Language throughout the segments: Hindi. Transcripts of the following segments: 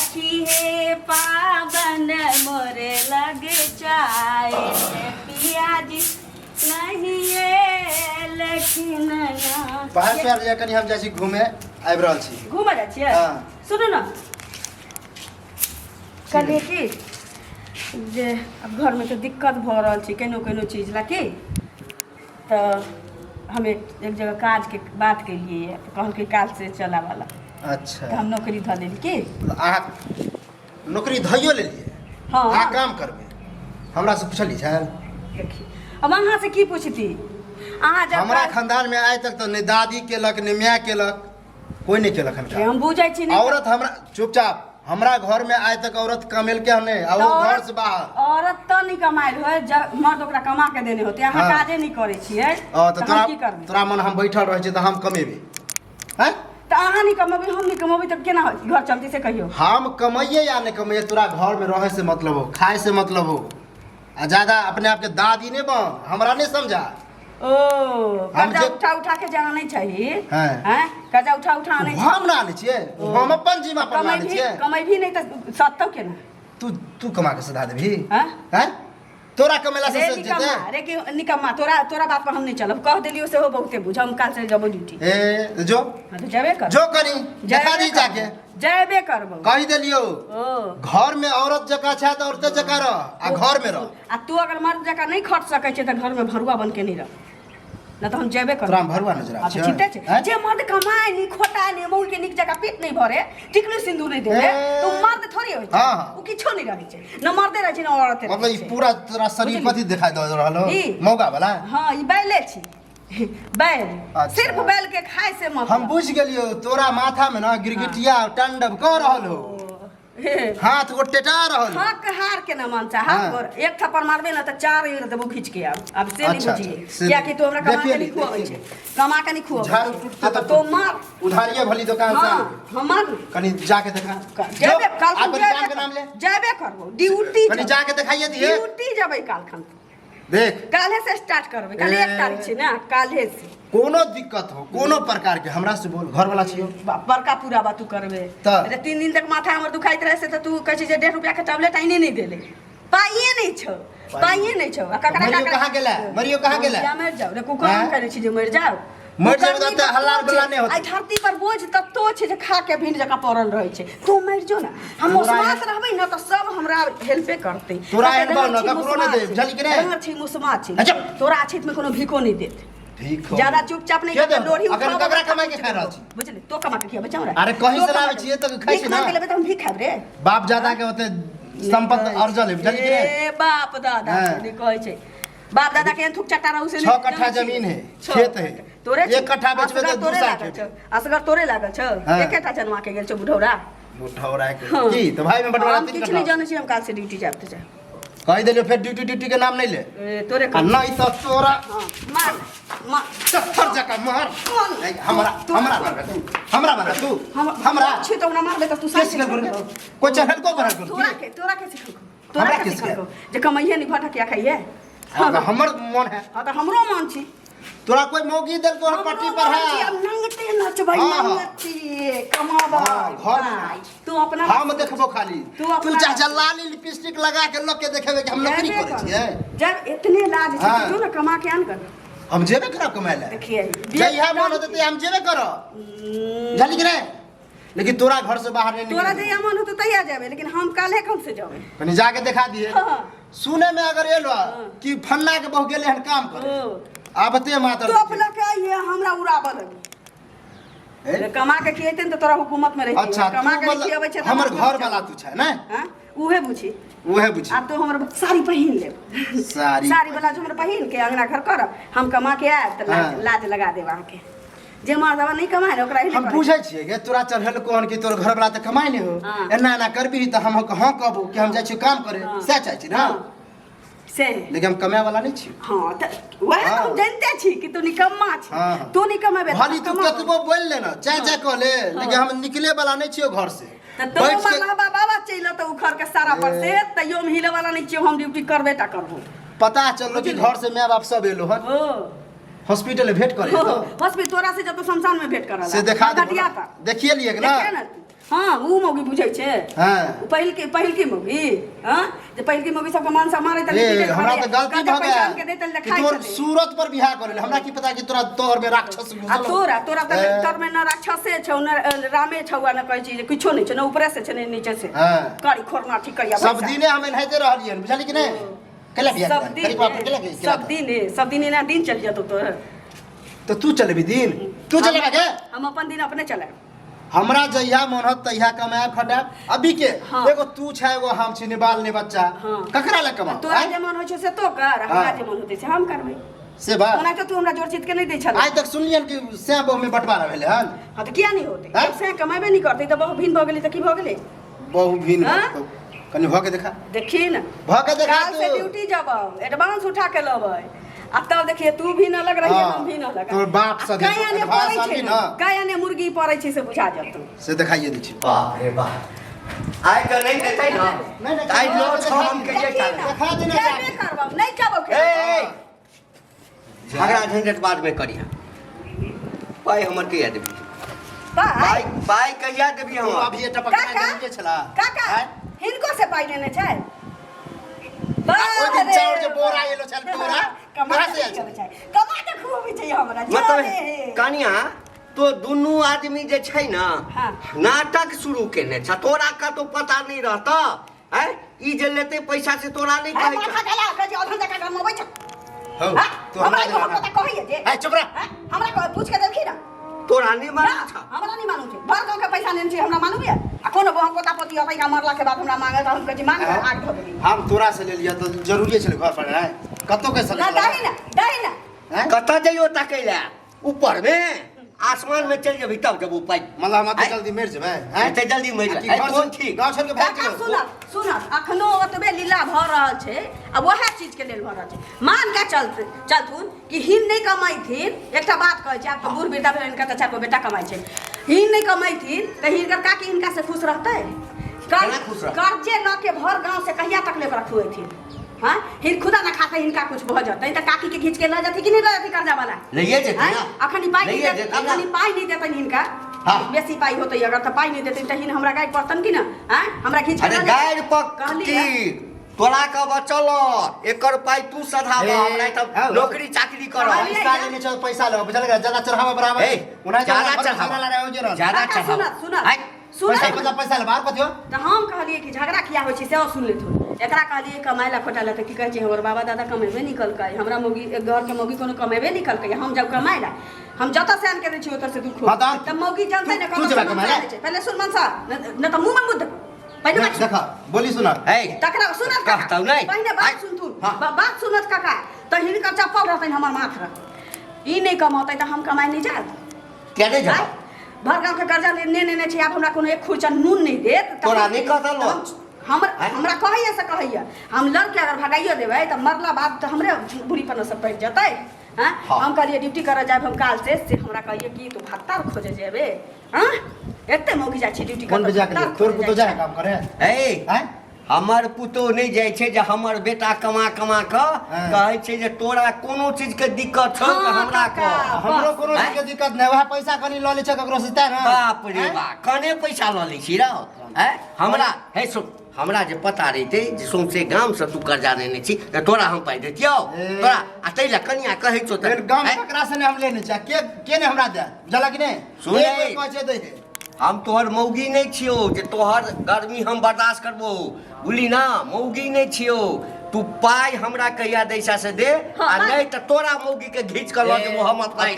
सखी हे पावन मोरे लगे चाय पियाजी नहीं ये लेकिन बाहर पे आलिया कनी हम जाई घूमे आबि रहल छी। घूमे जाइ छियै? हां सुनू ना कहलिए कि जे अब घर में तो दिक्कत भ रहल छी केनो केनो चीज ला की तो हम एक जगह काज के बात के लिए तो कहल कि काल से चला वाला। अच्छा तो हम नौकरी ध लेली की आ नौकरी धइयो लेलिए। हां आ काम करबे हमरा से पूछली छै? देखी अब अहाँ से की पूछती अहाँ जब हमरा खानदान में आज तक तो ने दादी केलक ने माय केलक कोई नहीं केलक हन। हम बुझै छी नहीं औरत हमरा चुपचाप हमरा घर में आज तक औरत कमेल के हने आ वो घर से बाहर औरत तो नहीं कमाइल होय जब मर्द ओकरा कमा के देने होते अहाँ काजे नहीं करे छियै तो हम की करब? तोरा मन हम बैठल रहे छी त हम कमेबे हैं तो अहाँ नहीं कमेबे हम नहीं कमेबे तो केना हो घर चलती से कहियो? हम कमाइए या नहीं कमाइए तोरा घर में रहे से मतलब हो खाए से मतलब हो आ ज्यादा अपने आप के दादी नहीं बन हमरा नहीं समझा। ओ कर्जा उठा उठा के जाना नहीं चाहिए हैं कर्जा उठा उठा नहीं हम ना आने छिए हम अपन जीवा पर आने छिए कमाई भी नहीं तो सत्तो के ना तू कमा के सदा देबी हैं तोरा कमेला से जेते अरे कि निकम्मा तोरा बात पर हम नहीं चलब कह देलियो से हो बहुते बुझ हम काल से जब ड्यूटी ए जो तो जाबे कर जो करी देखा दी जाके जाबे करबो कह देलियो घर में औरत जका छै त औरत जका रह आ घर में रह आ तू अगर मर्द जका नहीं खट सकै छै त घर में भरुआ बन के नहीं रह ना तो हम जेबे कर तोरा भरुआ नजर आ छै ठीक छै जे मर्द कमाए नहीं खोटाए नहीं मौल के निक जका पेट नहीं भरे टिकली सिंदूर नहीं देले तो मर्द थोड़ी होय छै उ किछो नहीं रहै छै न मर्दे रहै छै न औरत मतलब ई पूरा तोरा शरीर कथि दिखाई दे रहलो मौगा वाला? हां ई बैले छी बैल सिर्फ बैल के खाए से मतलब हम बुझ गेलियो तोरा माथा में ना गिरगिटिया टंडब क रहलो हाथ को टेटा रहल हक हार के न मन चाह और एक थप्पड़ मारबे ना त चार ईर देबो खींच के अब से नहीं बुझिए क्या कि तू हमरा कमा के नहीं खुआबै छै कमा के नहीं खुआबै तो मार उधारिये भली दुकान से हमर कनी जाके देखा जेबे काल अपन काम के नाम ले जेबे करबो ड्यूटी कनी जाके दिखाइए दिए ड्यूटी जेबे काल खन देख काले से स्टार्ट करबे काल 1 तारीख छै ना काले से कोनो दिक्कत हो कोनो प्रकार के हमरा से बोल घर वाला छियो बड़का पूरा बात तू करबे अरे 3 दिन तक माथा हमर दुखाइत रहे से त तू कहै छै जे 1.5 रुपया के टैबलेट आइने नहीं देले पाइए नहीं छौ आ ककरा कहां गेला मरियो कहां गेला या मर जाओ रे कुकुर करे छी जे मर जाओ मर जाओ त हल्लार बला नहीं होत आई धरती पर बोझ तत्तो छै जे खा के भिंड जका पड़ल रहै छै तू मर जो ना हम मुसमात रहबै न त सब हमरा हेल्पे करतै तोरा एहन बन ककरो नहीं दे बुझली कि नहीं हमर छी मुसमात छी तोरा छित में कोनो भीखो नहीं देत ज्यादा चुपचाप नहीं के डोरी अगर ककरा कमाई के खा रहल छी बुझली तो कमा के खिया बच्चा हमरा अरे कहीं से लावे छिए त खाइ छी ना के लेबे त हम भीख खाब रे बाप दादा के होते संपत्ति अर्जल बुझली कि नहीं ए बाप दादा ने कहै छै बाप दादा के थुक चट्टा रहू से 6 कट्ठा जमीन है खेत है तोरे 1 कट्ठा बेचबे त 2 साल के असगर तोरे लागल छ एकेटा जन्मा के गेल छ बुढ़ौरा के की त भाई में बंटवारा 3 किछ नहीं जाने छी हम काल से ड्यूटी जाब त जा कह देलियो फिर ड्यूटी के नाम नहीं ले तोरे नहीं तो तोरा मार मार चक्कर जका मार हमरा मार तू हमरा छी तो हमरा मारबे त तू साथ कोई चढ़ल को बना तोरा के सिखल तोरा के सिखल जे कमाइए नहीं भटकिया खाइए हमर मन है हां त हमरो मन छी तोरा कोई मौगी देल तो पट्टी पर है अब नंगते नच भाई नंगती कमाबा घर तू अपना हम देखबो खाली तू चाचा लाली लिपस्टिक लगा के लोग के देखेबे कि हम नौकरी करे छिए जब इतने लाज छै तू ना कमा के आन कर हम जेबे करब कमाए ले देखिए जइहा मन होते हम जेबे करब जानी कि नहीं लेकिन तोरा घर से बाहर नहीं तोरा जइहा मन होते तैयार जाबे लेकिन हम काल्हे कब से जाबे कनी जाके दिखा दिए सुने में अगर एलो कि फन्ना के बहु गेले हन काम करे आबते मातर तो अपना के ये हमरा उड़ाबल है कमा के खिएते न तो तोरा हुकूमत में रही अच्छा कमा के खिएबै छै हमर घर वाला तू छै न हां उहे बुझी अब तो हमर साड़ी पहिन ले साड़ी वाला जो हमर पहिन के अंगना घर करब हम कमा के आएब त लाज लगा देब आके जे मर्दवा नहीं कमाए न ओकरा हम बुझै छियै गे तोरा चढ़ल कोन कि तोर घर वाला त कमाई नहीं हो एना एना करबी त हम हां कहबो कि हम जाय छी काम करे से चाहै छी ना से लेकिन हम कमाए वाला नहीं छी हां त वह तो हम जानते छी कि तू निकम्मा छी तू नहीं कमाबे भली तू कतबो बोल ले ना चाचा कह ले लेकिन हम निकले वाला नहीं छियो घर से तो मां बाबा चइलो त उखर के सारा पर से तइयो हम हिले वाला नहीं छियो हम ड्यूटी करबे ता करबो पता चललो कि घर से माय बाप सब एलो हन हॉस्पिटल में भेंट करे तो हॉस्पिटल तोरा से जब तो शमशान में भेंट करा से देखा देखिए लिए ना हाँ ऊ मौगी बुझै छै हाँ पहिल की मौगी हाँ जे पहिल की मौगी सबके मान सम्मान ए हमरा त गलती भ गया कि तोर सूरत पर बियाह करे हमरा की पता कि तोरा तोर में राक्षस आ तोरा त तोर में न राक्षसे छौ न रामे छौ न कहै छी किछो नै छै न ऊपर से छै न नीचे से करी खोरना ठीक करिया सब दिने हम एनाहिते रहलियै बुझली कि नहीं केला बियाह करी बाप केला सब दिन ना दिन चल जतो तोर तो तू चलेबी दिन तू चलेबा के हम अपन दिन अपने चले हमरा जइया मन होत तइया कमाए खटाब अभी के हाँ। एगो तू छै एगो हम छी निबाल ने बच्चा हाँ। ककरा ले कमा तोरा जे मन होइ छै से तो कर हमरा जे मन होते से हम करबै से बा ओना तो तू हमरा जोर चित के नहीं दै छल आज तक सुनलियन कि से बहु में बंटवारा भेले हन हां तो किया नहीं होते एक से कमाबे नहीं करते तो बहु भिन भ गेलै त की भ गेलै बहु भिन हाँ? कनी भ के देखा देखी न भ के देखा काल से ड्यूटी जब एडवांस उठा के लबै अब तब देखिए तू भी न लग रही है हम भी न लगा तोर बाप से एडवांस आली न गाया ने मुर्गी पड़ै छै से बुझा जत से देखाइए दै छी बाप रे बाप आइ तो नहीं देतै ना आइ लो छो हम के जे देखा देना नहीं करबौ नहीं चाबौ ए झगड़ा झंझट बाद में करिया पाई हमर के याद देबी पाई पाई कहिया देबी हम अभी एटा पकड़ा नहीं छला काका हिनको से पाई लेने छै ओइ दिन चाउर जे बोरा एलो छल बोरा कहाँ से आयल छै कमा के खुआबै छै हमरा मतलब कनिया तो दुनू आदमी जे छै ना हाँ। नाटक शुरू केने छ तोरा का तो पता नहीं रहता है ई जे लेते पैसा से तोरा नहीं है कहै माथा गला के जे अधन जका कमाबै छ हो तो हमरा को पता कहिए जे ए चुप रह हमरा को पूछ के देखी ना तोरा नहीं मालूम ना, छ हमरा नहीं मालूम छै भर गांव के पैसा लेने छै हमरा मालूम है आ कोनो बहु पोता पोती अबै का मरला के बाद हमरा मांगे त हम कहै छी मांग आग ध देली हम तोरा से ले लिया तो जरूरी छले घर पर है कतो के ना सले दही ना कत जइयो तकैला ऊपर में आसमान में चल जेबी तब जब उपाय मतलब हम जल्दी मर जेबै हैं एते जल्दी मर जाए कौन ठीक गांव छोड़ के भाग काका सुन अखनो ओतबे लीला भ रहल छै अब वह चीज के लेल भ रहल छै मान के चलथुन कि हिन नहीं कमाइथिन एकटा बात कहै छै आब तो बूढ़ बेटा भेल इनका त चार गो बेटा कमाइ छै हिन नहीं कमाइथिन त हिनकर काकी हिनका से खुश रहतै केना खुश रहतै? कर्जे ल के भर गांव से कहिया तक ले रखुएथिन हां हिन खुदा ना खाते हिनका कुछ भ जतै त काकी के खींच के ल जथि कि नहीं ल जथि कर्जा वाला लइए जेतै ना अखनी पाई नहीं लइए देतै जेतै ना अखनी पाई नहीं देतै हिनका हाँ। बेसी पाई होतै अगर त पाई नहीं देतै त हिन हमरा गाय पड़तन कि ना हैं हमरा खींच के अरे ल गायर पक कहलियै। की तोरा का बचल एकर पाई तू सधावा ए, हमरा त हाँ। नौकरी चाकरी कर कहलियै। पैसा लेने चल पैसा लो बुझल ज्यादा चढ़ावा बराबर ए उना ज्यादा चढ़ावा ला रहे हो जे ज्यादा काका, चढ़ावा सुनत, सुनत। आइ, सुनत। पैसा पैसा ले बाहर कथियो त हम कहलिए कि झगड़ा किया होइ छै से सुन लेथु एकरा कहलिए कमाइ ला खोटा ला त की कहै छै हमर बाबा दादा कमेबे निकल के हमरा मौगी घर के मौगी कोनो कमेबे निकल के हम जब कमाइ ला हम जत से आन के दै छी ओत से दुख हो हाँ, त मौगी जानते न तू जरा कमाइ ला। पहले सुन मन सा न त मुंह में मुद्द पहले बात देखा बोली सुना ए तकरा सुनत काका कहतौ नहीं। पहले बात सुन तू हाँ। बात सुनत काका त हिनकर चप्पल रहतै हमर माथ र ई नहीं कमातै त हम कमाइ नहीं जात क्या नहीं जा भर गांव के कर्जा लेने छै आब हमरा कोनो एक खुरचा नून नहीं देत तोरा नहीं कहता लो हमरा कहैया से कहैया हम लड़के अगर भगाइयो देबै त मरला बाद त हमरे बुढ़ी पर सब पड़ जतै हैं हाँ। हम कहलिए ड्यूटी करे जाब हम काल से हमरा कहिए कि तू भत्ता खोजे जेबे हैं एते मौगी जाइ छी ड्यूटी कौन बजा के तोर को तो जाए काम करे ए हैं हमर पुतो नहीं जाय छै जे हमर बेटा कमा कमा क हाँ। कहै छै जे तोरा कोनो चीज के दिक्कत छौ त हाँ, हमरा काका। को हमरो कोनो हैं? चीज के दिक्कत नहीं वह पैसा कनी ल ले छ ककरो से ता ना बाप रे हैं? बाप कने पैसा ल लै छी रौ हैं हमरा हे सुन हमरा जे पता रहिते जे सौंसे गाम से तू कर्जा लेने छी त तोरा हम पाइ देतियौ ए। तोरा आ तैला कनिया कहै छौ त फिर गांव हैं? ककरा से ने हम लेने छ के ने हमरा दे जला कि नहीं सुन एक ए। कोई कहै छै दे हम तोहर मौगी नहीं छियो जे तोहर गर्मी हम बर्दाश्त करबो बुझली ना मौगी नहीं छियो तू पाई हमरा कहिया दैसा से दे हाँ, आ नहीं त तोरा मौगी के घींच कर ल जेबो हम अपना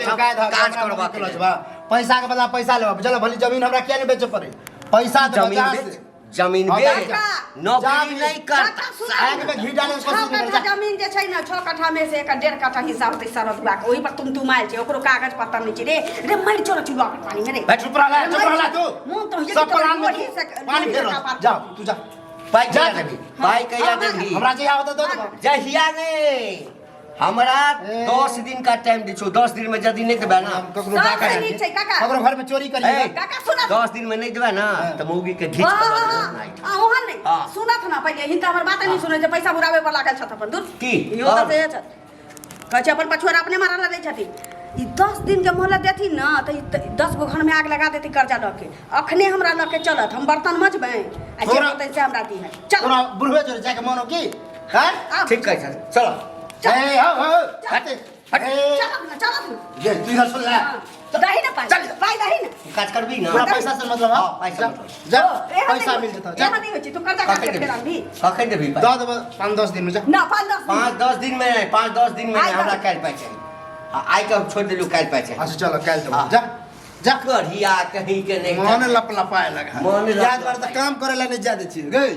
काज करबा के लेल। पैसा के बदला पैसा लेबा बुझल भली जमीन हमरा किया नहीं बेचे पड़े पैसा दे जमीन बजा बेच से जमीन हाँ, बेच काका, नौकरी जा नहीं करता आग में घी डाले उसको छह सीधी कर कट्ठा जा। जमीन जे छै न 6 कट्ठा में से एक 1.5 कट्ठा हिस्सा होतै शरद बुआ के ओही पर तुम आइल छै ओकरो कागज पत्तर नहीं छै रे मर चोर चुआ के पानी में रे बैठ चुप रहा तू मुंह तो ये सब पलान में वही से पानी फेर जा तू जा पाई जा कहिया देबी पाई कहिया देबी हमरा जे आवत दो जहिया नहीं हमरा ए। 10 दिन का टाइम दी छो 10 दिन में यदि नहीं देबा ना ककरो सब डाका सही छै, काका। ककरो घर में चोरी करिए ए, काका सुनत 10 दिन में नहीं देबा ना त मौगी के घींच कर ल जेबो आ ओहन नहीं हाँ। सुनत ना पहिले हिनका हमर बात नहीं सुनै छै पैसा बुराबे पर लागल छथ अपन दूर की? इहो त से छ कहै छै अपन पछुआर अपने मारल दै छथि ई 10 दिन के मोहलत देती ना तो 10 गो घर में आग लगा देती कर्जा लऽ के। अखने हमरा लऽ के चलत, हम बर्तन मजबै आ जे थोड़ा- होतै से हमरा दी है। चल तोरा बुढ़वे जोरे जाके मानो की हैं आब ठीक है सर चलो ए हो हटे चल ना चल ना। ये तू इधर सुन ले दही ना पाई, चल। पाई दही ना। काज करबी ना पूरा पैसा से मतलब हाँ, हां पैसा पैसा जा एहन पैसा नहीं मिल होई- जेता जा एहन नहीं होई छै, तू कर्जा कखन काट के देबी फेर आनबी। कखन देबी दे देबो 5-10 दिन में जा ना 5-10 दिन। 5-10 दिन में नहीं 5-10 दिन में आइ नहीं, हमरा कब? काल्हि पाइ चाहिए आइ के छोड़ दिलू काल्हि पाइ चाहिए अच्छा चलो कल देबो हाँ। जा जा कढ़िया कहीं के नहीं मन लपलपाए लगा मन लप- याद बार त काम करे ला नहीं जा दे छी गई